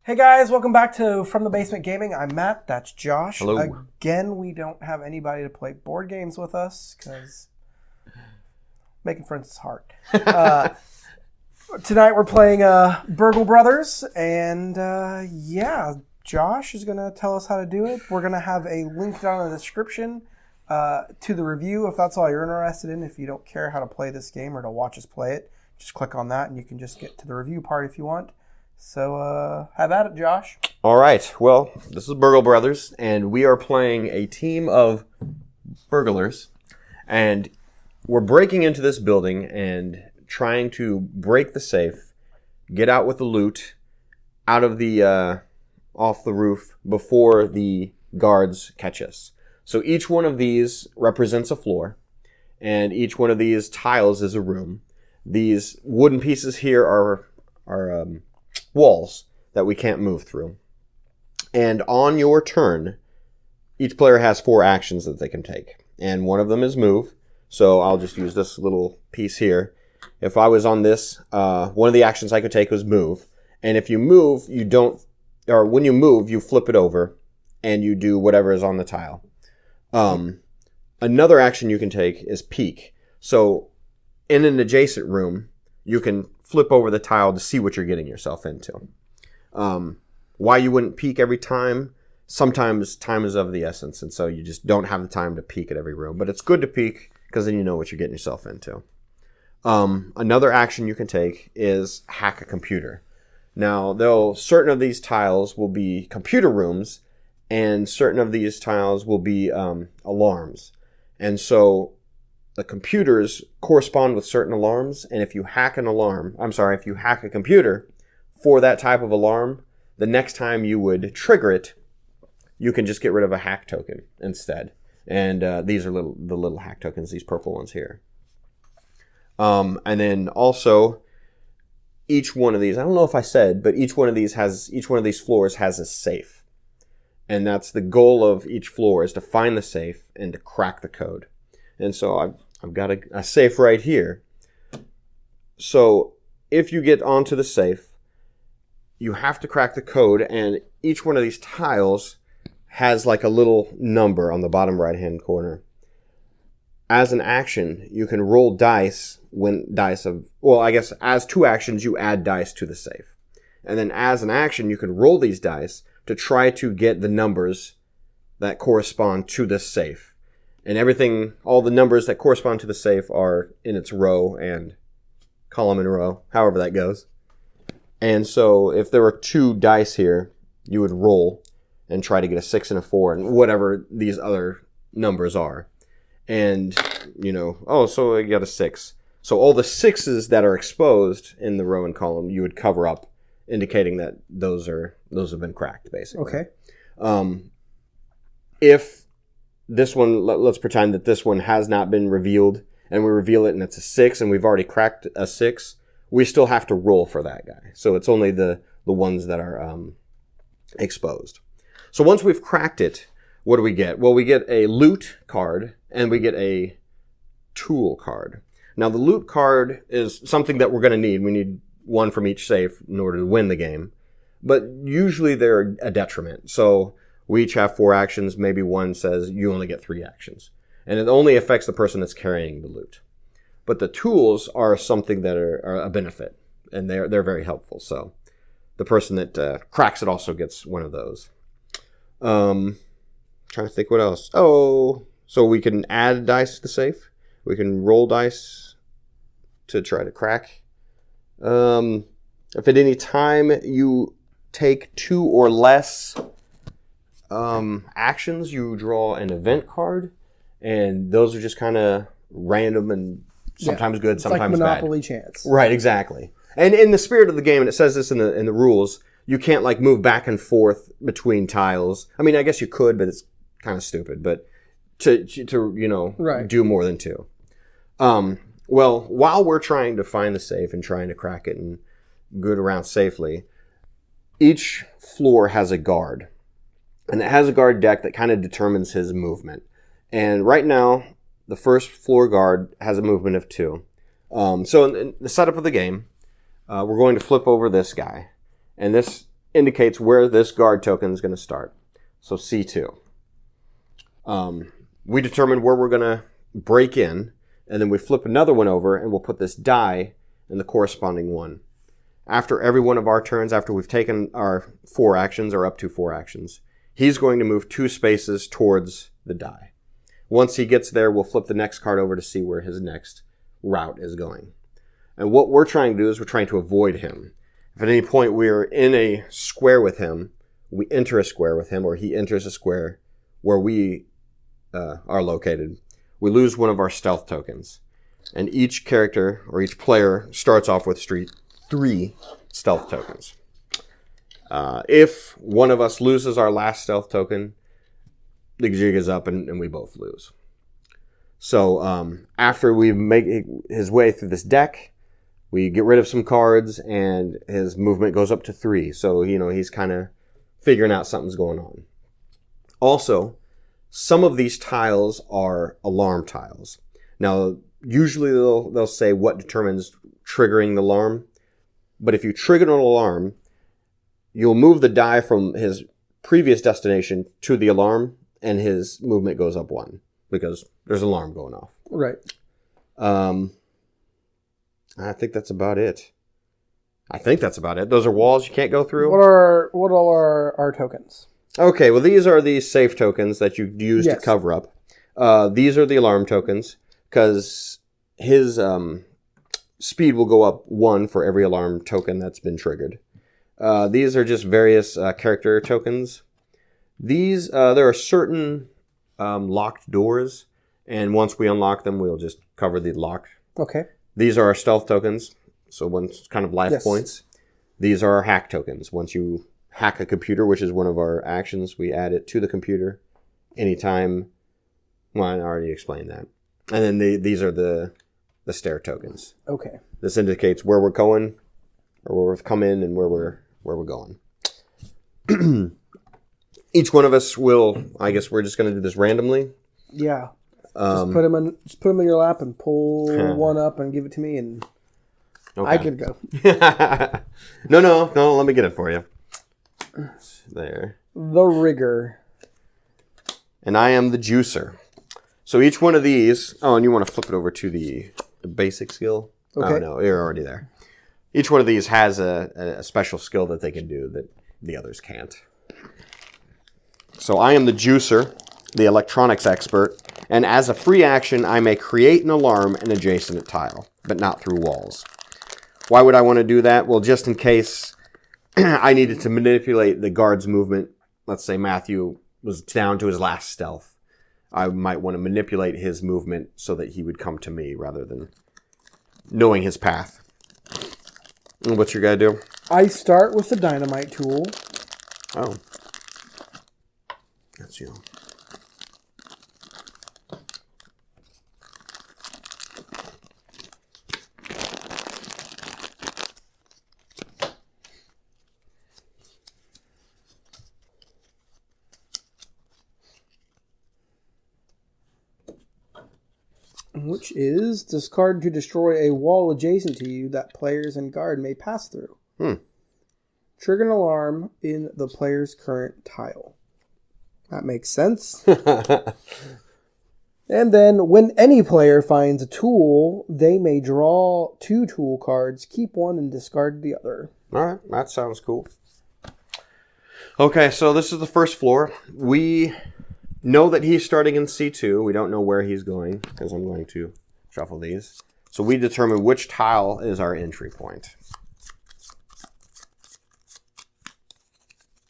Hey guys, welcome back to From the Basement Gaming. I'm Matt, that's Josh. Hello. Again, we don't have anybody to play board games with us because making friends is hard. Tonight we're playing Burgle Brothers, and Josh is going to tell us how to do it. We're going to have a link down in the description to the review if that's all you're interested in. If you don't care how to play this game or to watch us play it, just click on that and you can just get to the review part if you want. So, have at it, Josh. All right. Well, this is Burgle Brothers, and we are playing a team of burglars. And we're breaking into this building and trying to break the safe, get out with the loot, out of the off the roof before the guards catch us. So each one of these represents a floor, and each one of these tiles is a room. These wooden pieces here are walls that we can't move through. And on your turn, each player has 4 actions that they can take. And one of them is move. So I'll just use this little piece here. If I was on this, one of the actions I could take was move. And if you move, when you move, you flip it over and you do whatever is on the tile. Another action you can take is peek. So in an adjacent room, you can flip over the tile to see what you're getting yourself into. Why you wouldn't peek every time? Sometimes time is of the essence, and so you just don't have the time to peek at every room. But it's good to peek because then you know what you're getting yourself into. Another action you can take is hack a computer. Now, certain of these tiles will be computer rooms, and certain of these tiles will be alarms. And so the computers correspond with certain alarms, and if you hack a computer for that type of alarm, the next time you would trigger it, you can just get rid of a hack token instead. And these are the little hack tokens, these purple ones here. And then also, each one of these, I don't know if I said, but each one of these floors has a safe. And that's the goal of each floor, is to find the safe and to crack the code. And so I've got a safe right here. So if you get onto the safe, you have to crack the code, and each one of these tiles has like a little number on the bottom right-hand corner. As an action, you can roll dice as 2 actions, you add dice to the safe. And then as an action, you can roll these dice to try to get the numbers that correspond to this safe. And all the numbers that correspond to the safe are in its row and column and row, however that goes. And so if there were 2 dice here, you would roll and try to get a 6 and a 4 and whatever these other numbers are. And, so you got a 6. So all the 6s that are exposed in the row and column, you would cover up, indicating that those have been cracked, basically. Okay. If this one, let's pretend that this one has not been revealed, and we reveal it and it's a 6, and we've already cracked a 6, we still have to roll for that guy. So it's only the ones that are exposed. So once we've cracked it, what do we get? Well, we get a loot card, and we get a tool card. Now, the loot card is something that we're going to need. We need one from each safe in order to win the game. But usually they're a detriment. So we each have 4 actions. Maybe one says you only get 3 actions. And it only affects the person that's carrying the loot. But the tools are something that are a benefit. And they're very helpful. So the person that cracks it also gets one of those. Trying to think what else. Oh, so we can add dice to the safe. We can roll dice to try to crack. If at any time you take 2 or less actions, you draw an event card, and those are just kind of random and sometimes good, sometimes like Monopoly bad. chance. Right, exactly. And in the spirit of the game, and it says this in the rules, you can't like move back and forth between tiles. I mean, I guess you could, but it's kind of stupid. But to right. do more than 2. Well, while we're trying to find the safe and trying to crack it and get around safely, each floor has a guard. And it has a guard deck that kind of determines his movement. And right now, the first floor guard has a movement of 2. So in the setup of the game, we're going to flip over this guy. And this indicates where this guard token is going to start. So C2. We determine where we're going to break in, and then we flip another one over, and we'll put this die in the corresponding one. After every one of our turns, after we've taken our 4 actions, or up to 4 actions, he's going to move 2 spaces towards the die. Once he gets there, we'll flip the next card over to see where his next route is going. And what we're trying to do is we're trying to avoid him. If at any point we're in a square with him, we enter a square with him, or he enters a square where we are located, we lose one of our stealth tokens. And each character, or each player, starts off with 3 stealth tokens. If one of us loses our last stealth token, the jig is up and we both lose. So after we make his way through this deck, we get rid of some cards, and his movement goes up to 3. So, he's kind of figuring out something's going on. Also, some of these tiles are alarm tiles. Now, usually they'll say what determines triggering the alarm. But if you trigger an alarm, you'll move the die from his previous destination to the alarm, and his movement goes up 1 because there's an alarm going off. Right. I think that's about it. Those are walls you can't go through. What all are our tokens? Okay, well, these are the safe tokens that you use to cover up. These are the alarm tokens, because his speed will go up 1 for every alarm token that's been triggered. These are just various character tokens. These, there are certain locked doors, and once we unlock them, we'll just cover the lock. Okay. These are our stealth tokens, so one's kind of life points. These are our hack tokens. Once you hack a computer, which is one of our actions, we add it to the computer anytime. Well, I already explained that. And then these are the stair tokens. Okay. This indicates where we're going, or where we've come in, and where we're going. Each one of us will. I guess we're just going to do this randomly. Yeah. Just put them in your lap and pull one up and give it to me, and I could go. No. Let me get it for you. There. The rigger. And I am the juicer. So each one of these. Oh, and you want to flip it over to the basic skill? Okay. Oh, no, you're already there. Each one of these has a special skill that they can do that the others can't. So I am the juicer, the electronics expert, and as a free action, I may create an alarm in adjacent tile, but not through walls. Why would I want to do that? Well, just in case I needed to manipulate the guard's movement. Let's say Matthew was down to his last stealth. I might want to manipulate his movement so that he would come to me rather than knowing his path. And what's your guy do? I start with the dynamite tool. Oh. That's you. Which is discard to destroy a wall adjacent to you that players and guard may pass through. Trigger an alarm in the player's current tile. That makes sense. And then when any player finds a tool, they may draw 2 tool cards, keep one, and discard the other. All right, that sounds cool. Okay, so this is the first floor. We know that he's starting in C2. We don't know where he's going because I'm going to shuffle these. So we determine which tile is our entry point.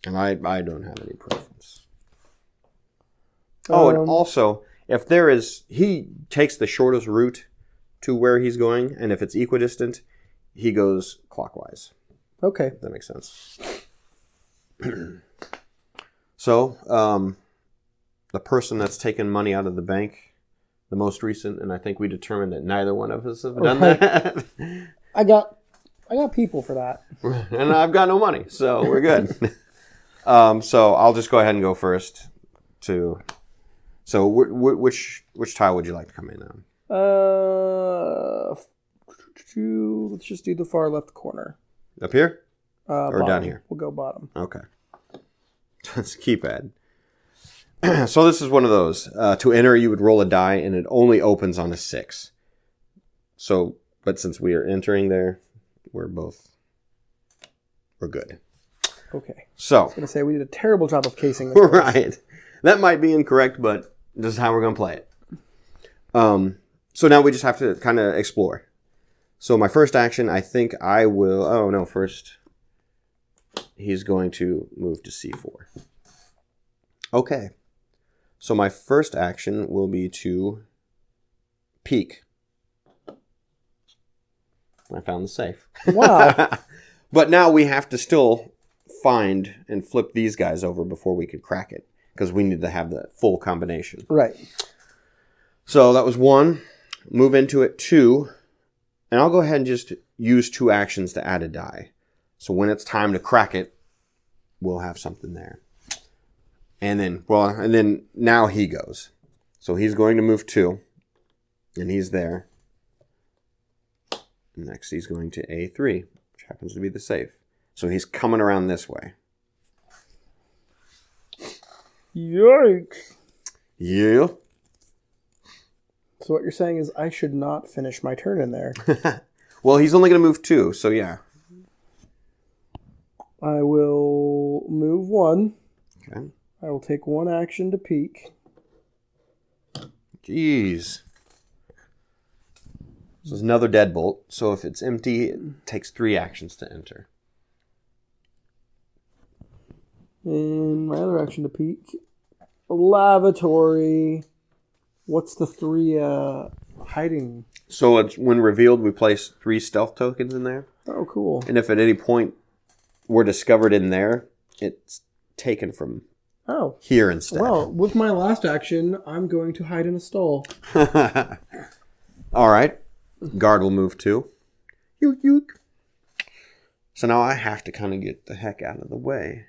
And I don't have any preference. Oh, and also, if there is, he takes the shortest route to where he's going, and if it's equidistant, he goes clockwise. Okay. If that makes sense. So, the person that's taken money out of the bank, the most recent, and I think we determined that neither one of us have done that. I got people for that. And I've got no money, so we're good. So I'll just go ahead and go first. So which tile would you like to come in on? Let's just do the far left corner. Up here? Or bottom. down here? We'll go bottom. Okay. Let's keypad. So this is one of those. To enter, you would roll a die, and it only opens on a 6. So, but since we are entering there, we're good. Okay. So. I was going to say, we did a terrible job of casing this. Right. That might be incorrect, but this is how we're going to play it. So now we just have to kind of explore. So my first action, I think I will... Oh, no, first he's going to move to C4. Okay. So my first action will be to peek. I found the safe. Wow. But now we have to still find and flip these guys over before we could crack it, because we need to have the full combination. Right. So that was 1. Move into it 2. And I'll go ahead and just use 2 actions to add a die. So when it's time to crack it, we'll have something there. And then now he goes. So he's going to move 2. And he's there. Next he's going to A3, which happens to be the safe. So he's coming around this way. Yikes. Yeah. So what you're saying is I should not finish my turn in there. Well, he's only going to move 2, so yeah. I will move 1. Okay. I will take 1 action to peek. Jeez. So it's another deadbolt. So if it's empty, it takes 3 actions to enter. And my other action to peek. Lavatory. What's the 3 hiding? So it's when revealed, we place 3 stealth tokens in there. Oh, cool. And if at any point we're discovered in there, it's taken from here instead. Well, with my last action, I'm going to hide in a stall. All right. Guard will move 2. Yook, yook. So now I have to kind of get the heck out of the way.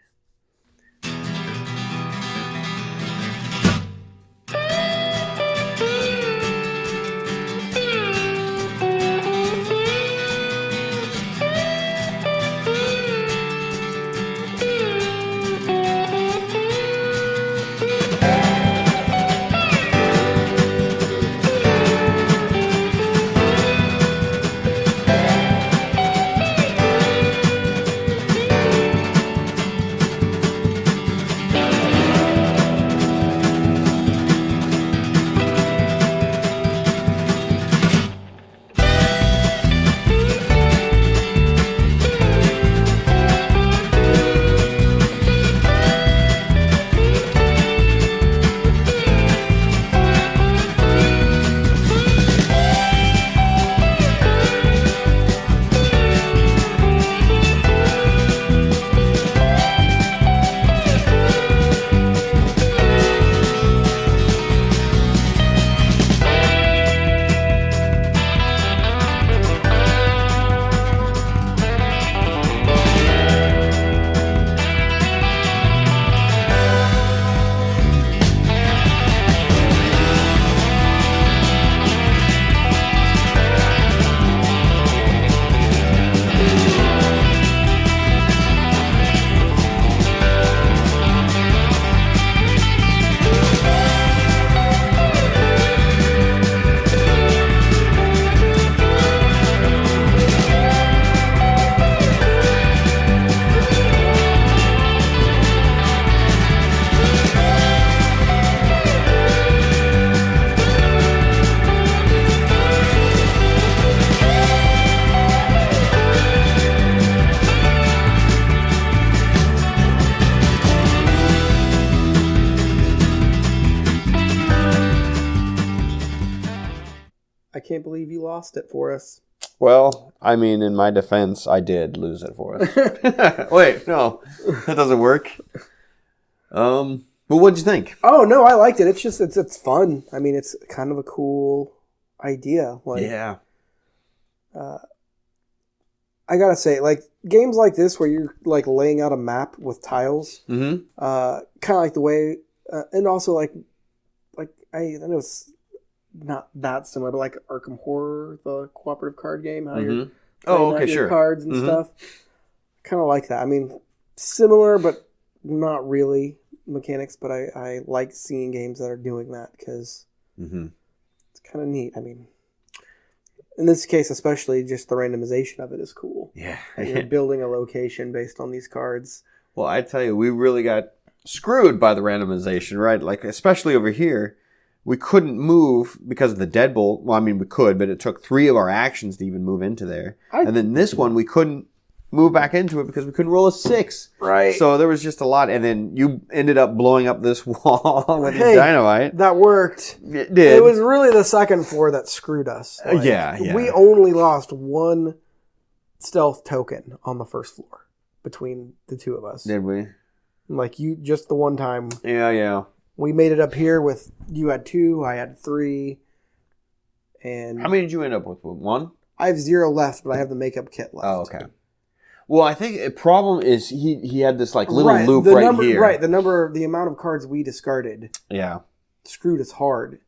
can't believe you lost it for us. Well, I mean, in my defense, I did lose it for us. Wait, no, that doesn't work. But what'd you think? Oh no, I liked it. It's just it's fun. I mean, it's kind of a cool idea. Like, Yeah. I gotta say, like games like this where you're like laying out a map with tiles, Mm-hmm. kind of like the way, and also like I know it's not that similar, but like Arkham Horror, the cooperative card game, how you're Oh, laying okay, out your sure. cards and Mhm. stuff. kind of like that. I mean, similar, but not really mechanics, but I like seeing games that are doing that because it's kind of neat. I mean, in this case, especially, just the randomization of it is cool. Yeah. And you're building a location based on these cards. Well, I tell you, we really got screwed by the randomization, right? Like, especially over here, we couldn't move because of the deadbolt. Well, I mean, we could, but it took 3 of our actions to even move into there. And then this one, we couldn't move back into it because we couldn't roll a 6. Right. So there was just a lot. And then you ended up blowing up this wall with your dynamite. That worked. It did. It was really the second floor that screwed us. Like, yeah. We only lost 1 stealth token on the first floor between the 2 of us. Did we? Like, you, just the one time. Yeah. We made it up here with, you had 2, I had 3. And How many did you end up with? 1? I have 0 left, but I have the makeup kit left. Oh, okay. Well, I think the problem is he had this like little loop the right number, here. Right, the amount of cards we discarded screwed us hard.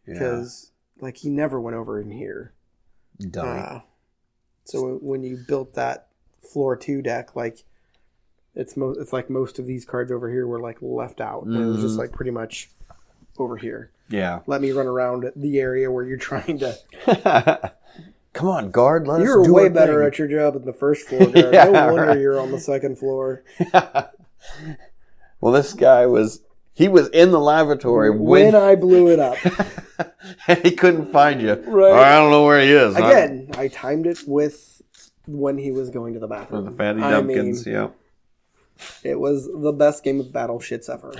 Because, like, he never went over in here. Dummy. So when you built that floor 2 deck, like, it's like most of these cards over here were, like, left out. And it was just, like, pretty much over here. Yeah. Let me run around the area where you're trying to... Come on, guard. Let us do You're way our better thing. at your job than the first floor guard. No wonder you're on the second floor. Well, this guy was in the lavatory when I blew it up. and he couldn't find you. Right. Or I don't know where he is. Again, I timed it with when he was going to the bathroom. With the Fatty Dumpkins, yeah. It was the best game of battle shits ever.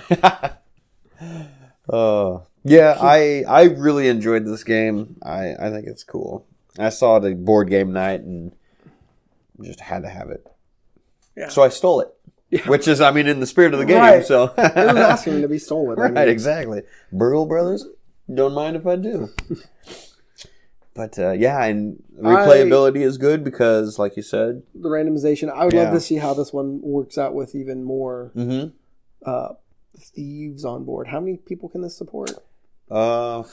Yeah, I really enjoyed this game. I think it's cool. I saw the board game night and just had to have it. Yeah. So I stole it. Yeah. Which is, I mean, in the spirit of the game. Right. So it was asking to be stolen. Right, exactly. Burgle Brothers, don't mind if I do. But yeah, and replayability is good because, like you said, the randomization. I would love to see how this one works out with even more thieves on board. How many people can this support? 4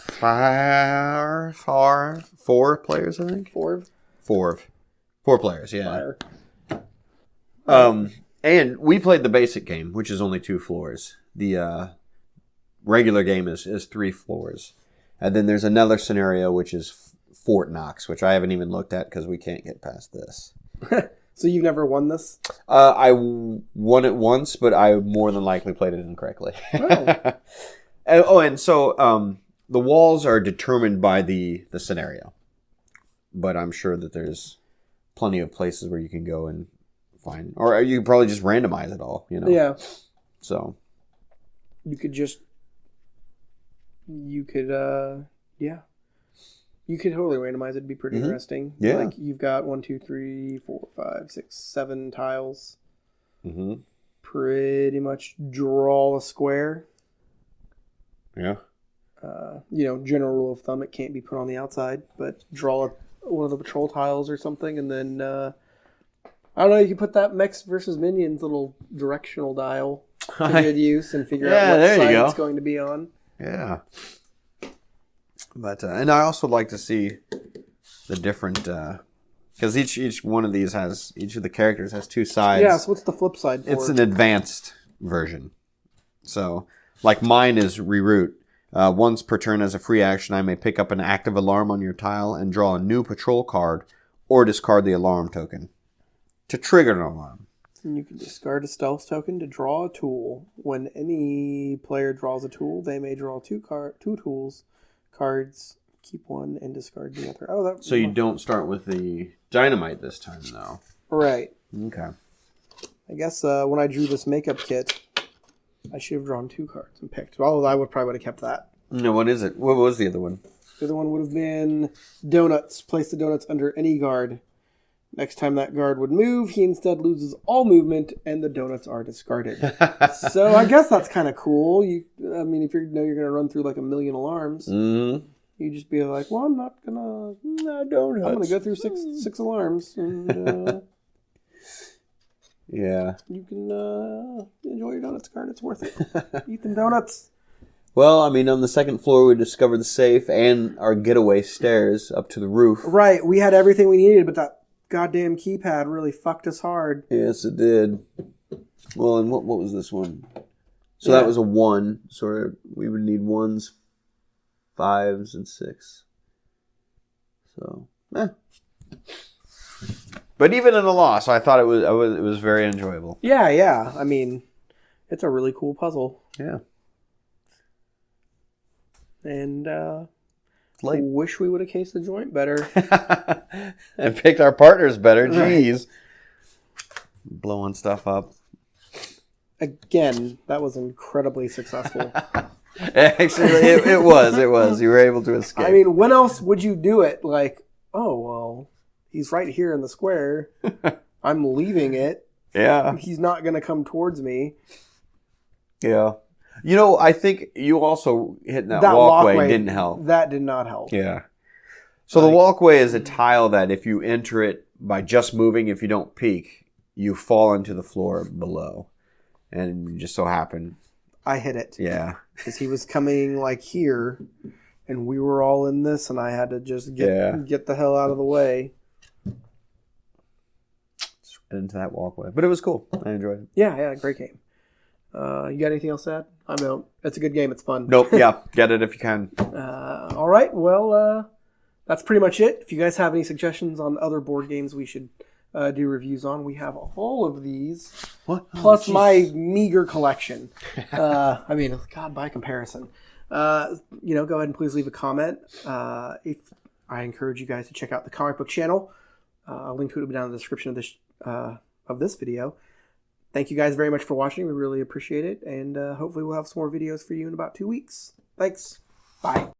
players, I think. 4 players, yeah. And we played the basic game, which is only 2 floors. The regular game is 3 floors. And then there's another scenario, which is Fort Knox, which I haven't even looked at because we can't get past this. So you've never won this? I won it once, but I more than likely played it incorrectly. Oh. And so the walls are determined by the scenario. But I'm sure that there's plenty of places where you can go and find... Or you can probably just randomize it all, you know? Yeah. So... You could totally randomize it. It'd be pretty interesting. Yeah. Like, you've got 1, 2, 3, 4, 5, 6, 7 tiles. Mm-hmm. Pretty much draw a square. Yeah. General rule of thumb, it can't be put on the outside, but draw one of the patrol tiles or something, and then, I don't know, you can put that mechs versus minions little directional dial to good use and figure out what side it's going to be on. Yeah. But, and I also like to see the different, because each one of these each of the characters has 2 sides. Yeah, so what's the flip side for It's an advanced version. So, like mine is reroute. Once per turn as a free action, I may pick up an active alarm on your tile and draw a new patrol card or discard the alarm token to trigger an alarm. And you can discard a stealth token to draw a tool. When any player draws a tool, they may draw 2 tools. Cards, keep one and discard the other. So you don't start with the dynamite this time, though. Right. Okay. I guess when I drew this makeup kit, I should have drawn 2 cards and picked. Well, I would have kept that. No, what is it? What was the other one? The other one would have been donuts. Place the donuts under any guard. Next time that guard would move, he instead loses all movement, and the donuts are discarded. So I guess that's kind of cool. If you know you're going to run through like a million alarms, you just be like, well, I'm not going to... donuts. I'm going to go through six alarms, and yeah, you can enjoy your donuts card. It's worth it. Eat them donuts. Well, on the second floor, we discovered the safe and our getaway stairs up to the roof. Right. We had everything we needed, but that goddamn keypad really fucked us hard. Yes, it did. Well, and what was this one? So Yeah. that was a 1. So we would need 1s, 5s, and 6. So, But even in a loss, I thought it was very enjoyable. Yeah. I mean, it's a really cool puzzle. yeah. And Late. wish we would have cased the joint better. And picked our partners better. Right. Jeez. Blowing stuff up. Again, that was incredibly successful. Actually, it was. You were able to escape. I mean, when else would you do it? Like, oh, well, he's right here in the square. I'm leaving it. yeah. He's not going to come towards me. Yeah. You know, I think you also hitting that walkway didn't help. That did not help. Yeah. So the walkway is a tile that if you enter it by just moving, if you don't peek, you fall into the floor below. And you just so happen. I hit it. Yeah. Because he was coming like here, and we were all in this, and I had to just get the hell out of the way. Into that walkway. But it was cool. I enjoyed it. Yeah, great game. You got anything else to add? I don't. It's a good game. It's fun. Nope. Yeah. Get it if you can. All right. Well, that's pretty much it. If you guys have any suggestions on other board games we should do reviews on, we have all of these. What? Plus my meager collection. I mean, God, by comparison. Go ahead and please leave a comment. If I encourage you guys to check out the comic book channel. I'll link to it will be down in the description of this video. Thank you guys very much for watching. We really appreciate it. And hopefully we'll have some more videos for you in about 2 weeks. Thanks. Bye.